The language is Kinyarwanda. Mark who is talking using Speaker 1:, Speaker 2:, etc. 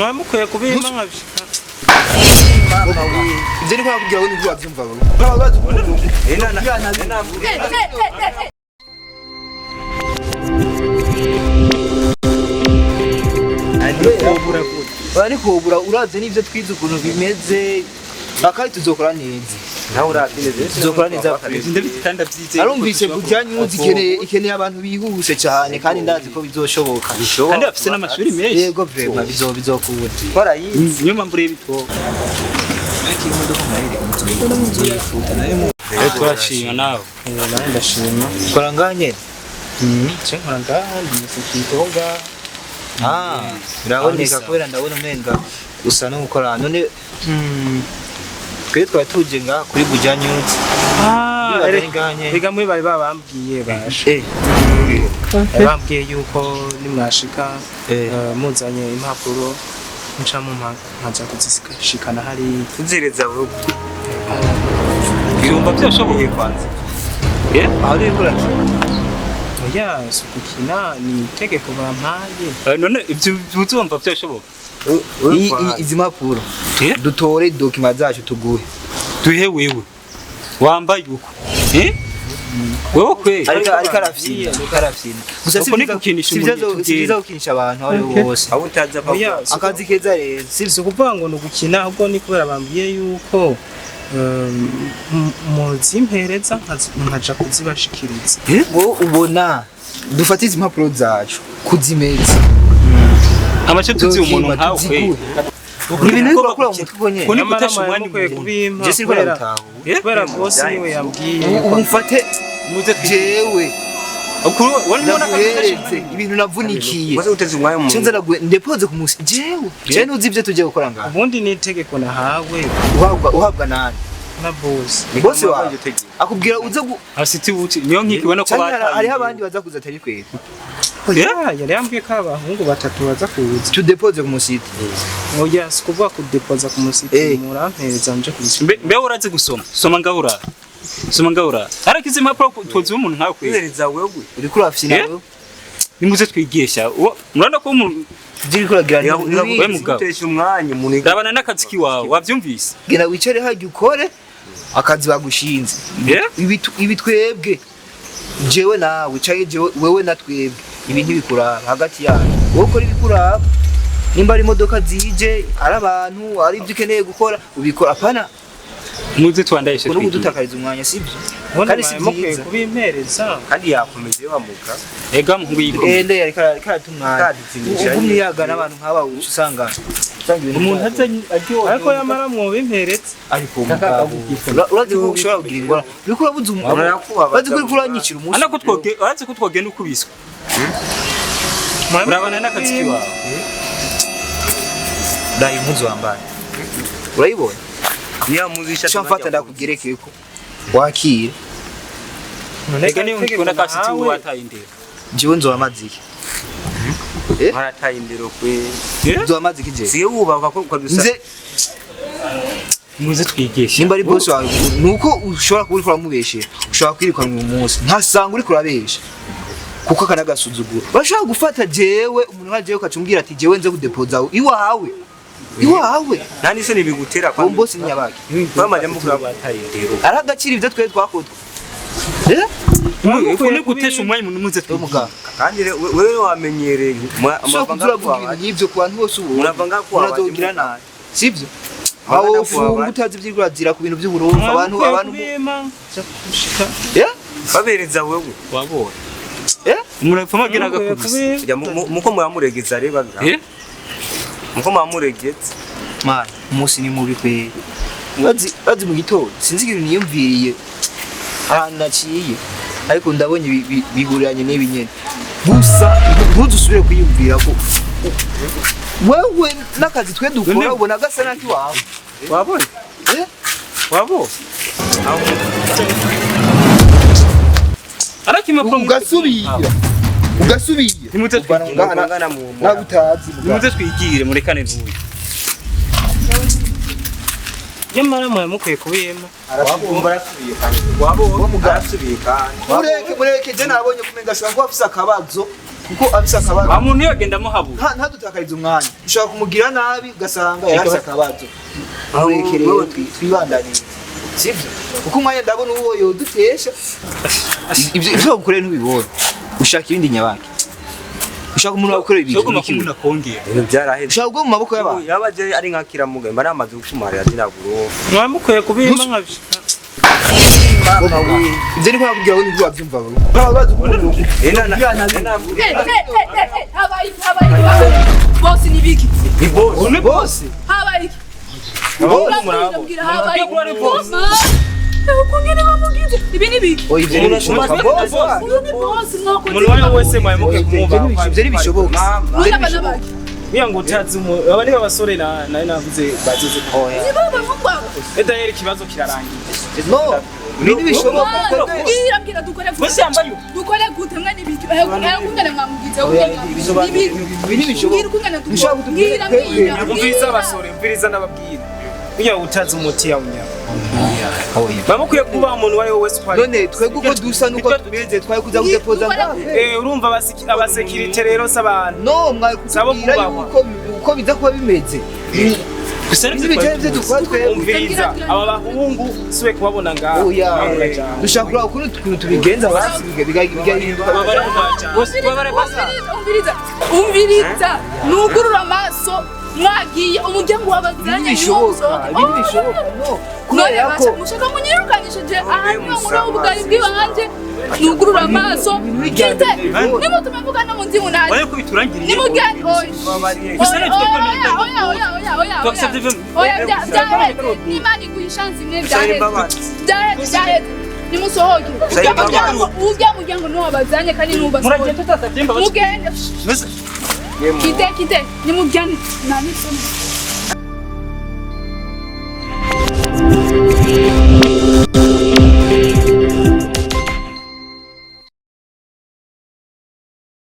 Speaker 1: Mwamukwiye kubima nkabishika.
Speaker 2: Mama we. Ibyo ni kwa kugira ngo ni wabyumva baba. Bazi ukuntu. Bari kubura uraze n'ivyo twize ukuntu bimeze. Akari tuzokora neza.
Speaker 3: Nawe uratineze
Speaker 2: Tuzokora neza.
Speaker 3: ndabitanda byize
Speaker 2: Arumvise kujyanyu ikeneye abantu bihuse cyane kandi ndazi ko bizoshoboka.
Speaker 1: Kandi bafite n'amashuri menshi.
Speaker 2: Yego vrema bizokubura.
Speaker 3: kora yize
Speaker 1: Niyo mpamvu reba ito. Turashima nawe.
Speaker 2: Nawe ndashima. Kora nganye.
Speaker 1: Nkora ngahandi mufikitonga.
Speaker 2: Biraboneka kubera ndabona umenga usa no gukora none twe twatuje nga kuri Bujanyu.
Speaker 1: Rega muri bari babambwiye bashe. Bambwiye yuko nimwashika muzanye impapuro ncamo nkaza kuzishikana hari
Speaker 3: kuzireza vuba birumva byashoboye kwanza
Speaker 2: Aho uri gukora
Speaker 1: oya sukukina ni itegeko bampaye.
Speaker 3: none ibyo uzumva byashoboka
Speaker 2: izi mpapuro dutore document zacu tuguhe
Speaker 3: duhe wewe wambaye uko wewe kwe
Speaker 2: ariko arafyina gusa sivyo gukinisha abantu aho bose
Speaker 3: aho utaza
Speaker 2: akazi keza rero
Speaker 1: Si ukuvuga ngo ni ugukina ahubwo ni kubera bambwiye yuko muzimpereza nkaja kuzibashikiriza.
Speaker 2: wowe ubona dufate izi mpapuro zacu kuzimeza
Speaker 3: amace tuzi umuntu nkawe kwe
Speaker 2: ibintu bikora kuri umutwe ubonye
Speaker 3: kuni gutesha umwanya
Speaker 1: kubimpa
Speaker 2: je siriko ndatahu
Speaker 1: kubera boss niwe yambwiye
Speaker 2: umfate
Speaker 3: muze
Speaker 2: jewe
Speaker 3: ukuru wona
Speaker 2: ndaguhereze ibintu navunikiye
Speaker 3: muze uteze umwanya mu
Speaker 2: Chenza nagwe ndepoze ku musi jewe nuzi ivyo tuje gukora ngaho
Speaker 1: ubundi ni itegeko nahawe
Speaker 2: uhabwa nani
Speaker 1: na boss
Speaker 2: wawe akubwira uze
Speaker 3: asiti uti niyo nkikibona ko bataye
Speaker 2: hari abandi baza kuza atari kwera
Speaker 1: yari yambwiye ko abahungu batatu baza kuza
Speaker 2: tu depose ku musite
Speaker 1: oya sikuvuga ku depoza ku musite murampereza nje kubishyura
Speaker 3: mbe uraze gusoma soma ngahura arakize impapuro tuzi umuntu nkawe kwizereza wewe
Speaker 2: uri kurafyina wewe
Speaker 3: nimuze twigisha muranda ko umuntu
Speaker 2: Jiri kuragira
Speaker 3: we mugabo utesha umwanya umuntu rabana n'akazi kiwawe wavyumvise
Speaker 2: gena wicare haje ukore akazi bagushinze ibi twebwe jewe nawe caye jewe wewe na twebwe ibi ntibikura hagati yawe wowe ukora ibikura nimba ari imodoka zije ari abantu ari ibyo ukeneye gukora ubikora apana
Speaker 3: muze twandayishe
Speaker 2: twiki ubu dutakariza umwanya sibyo
Speaker 1: kandi sibyiza kubimpereza
Speaker 3: kandi yakomeze bamuka ega mungwibwo
Speaker 2: ende yari karatumwana ugumye yaga n'abantu nk'aba usanga
Speaker 1: umuntu ariko yamara mu bimperetse
Speaker 2: ariko urazi ko ushobora kugira ingora biko urabuze umuntu urazi ko uranyicira umunsi
Speaker 3: anako twoge urazi ko twogenda ukubiswa urabana n'akazi kiwawe
Speaker 2: dai impuzu wambaye urayibona
Speaker 3: niya muzisha
Speaker 2: cyamfata ndakugerekeye ko wakire
Speaker 3: ega niyo nkikibona kasiti wataye indero
Speaker 2: jiwe nzo amaziki
Speaker 3: harataye indero kwe
Speaker 2: nzo amaziki je
Speaker 3: siye wubaka ko kwadusa muze twigisha
Speaker 2: nimba ari boss wawe nuko ushobora kubikora mubeshe ushobora kwirikwa mu munsi ntasanga uri kurabesha kuko kanagasuzugura bashaka gufata jewe umuntu nka jewe kacumbwira ati jewe nze kudepoza iwawe
Speaker 3: nani se nibigutera
Speaker 2: kwa boss nyabaki
Speaker 3: bamaje mukura bataye indero
Speaker 2: aragacira ivyo twe twakotwa
Speaker 3: Kuni gutesha umwanya umuntu muze
Speaker 2: twimuga
Speaker 3: kandi wewe wamenyereye
Speaker 2: amavanga kwa ibyo ku bantu bose ubu
Speaker 3: uravanga kwa
Speaker 2: urazogira nabi sibyo aho fungu utazi byigurazira ku bintu by'uburongo abantu
Speaker 3: babereza wewe wabona murapfuma ginaga kubisa muko muramuregeza reba muko muramuregeza
Speaker 2: man umunsi ni mubi kwe bazi mu gitondo sinzi ibintu niyumviriye ahantu naciye ariko ndabonye bihuriranye n'ibi nyene gusa ntuzusubire kwiyumvira ko wewe n'akazi twe dukora ubona gasa naki wawe
Speaker 3: wabona wabo arakima from
Speaker 2: ugasubiye
Speaker 3: nimute twigana mu
Speaker 2: nagutazi
Speaker 3: nimute twigire murekane n'uyu
Speaker 1: nyamara mukwiye kubiyema
Speaker 3: wabumva arasubiye kandi wabo mugarasubiye kandi
Speaker 2: mureke je nabonye kumenga ashobora kuba afise akabazo kuko afise akabazo
Speaker 3: wa muntu yagenda muhabura
Speaker 2: ntadutakarize umwanya ushaka kumugira nabi ugasanga yarafise akabazo awekereye twibandanire sivyo kuko umwanya ndabona uwo yodutesha ivyo gukorera ntubibona ushaka ibindi nyabaki ushaka umuntu wakorera ibintu
Speaker 3: umuntu akongera
Speaker 4: ibintu byaraheze
Speaker 2: ushaka ubwo mu maboko y'abantu
Speaker 4: yabaje ari nka kiramuga mba namaze gushumarira diraguro
Speaker 3: mwamukwiye kubimba nkabyo
Speaker 2: ivyo niko nakubwira ngo nibwo wavyumva baba bazi ukuntu
Speaker 5: Boss ni biki?
Speaker 4: ni boss
Speaker 3: ni boss
Speaker 5: Habaye iki?
Speaker 3: Habaye iki?
Speaker 5: Kungene bamugize ibi ni biki?
Speaker 2: oyi ivyo ntibishoboka boss
Speaker 3: umuntu wayo wese mwamuke kumwubaha
Speaker 2: ivyo ntibishoboka
Speaker 5: Abana baki?
Speaker 1: kugira ngo utazi aba ni abasore nayo navuze bagize
Speaker 5: Ni baba mugwa.
Speaker 1: edayeri ikibazo kirarangiye
Speaker 2: no ibintu bishoboka
Speaker 5: Mbwira dukore gute?
Speaker 3: wese yambaye
Speaker 5: Dukore gute mwe ni biki? Kungene mwamugize
Speaker 2: ibintu bishoboka
Speaker 5: Mbwira mbwira.
Speaker 1: mviriza abasore mviriza n'ababwira kugira ngo utazi umuti yawunyama bamukwiye kuba umuntu wayo wese kwari
Speaker 2: none twebwe uko dusa nuko tumeze twari kuza kudepoza ngahe
Speaker 1: urumva abasekirite rero s'abantu
Speaker 2: no mwari kutubwira yuko uko biza kuba bimeze
Speaker 3: gusa
Speaker 2: n'ibitende dukora twebwe
Speaker 1: umviriza aba bahungu siwe kubabona ngaho
Speaker 2: oya dushaka kuraba ukuntu tubigenza basi bigahinduka
Speaker 5: Umviriza nugurura amaso mwagiye umuryango wabazanye
Speaker 2: ibintu bishoboka no kubera ko
Speaker 5: mushaka munyirukanyishije ahantu muri ubugari bw'ibanze nugurura amaso kite nimutume mvuga no mu ndimu naje
Speaker 3: waye kubiturangiriye
Speaker 5: nimugani
Speaker 3: gusa natwe
Speaker 5: oya nimani kuyishansi mwe byaheze nimusohoke ujya muryango niwo wabazanye kandi nubasohoke
Speaker 3: muragenda tutasabye imbabazi
Speaker 5: mugende kite nimugani nani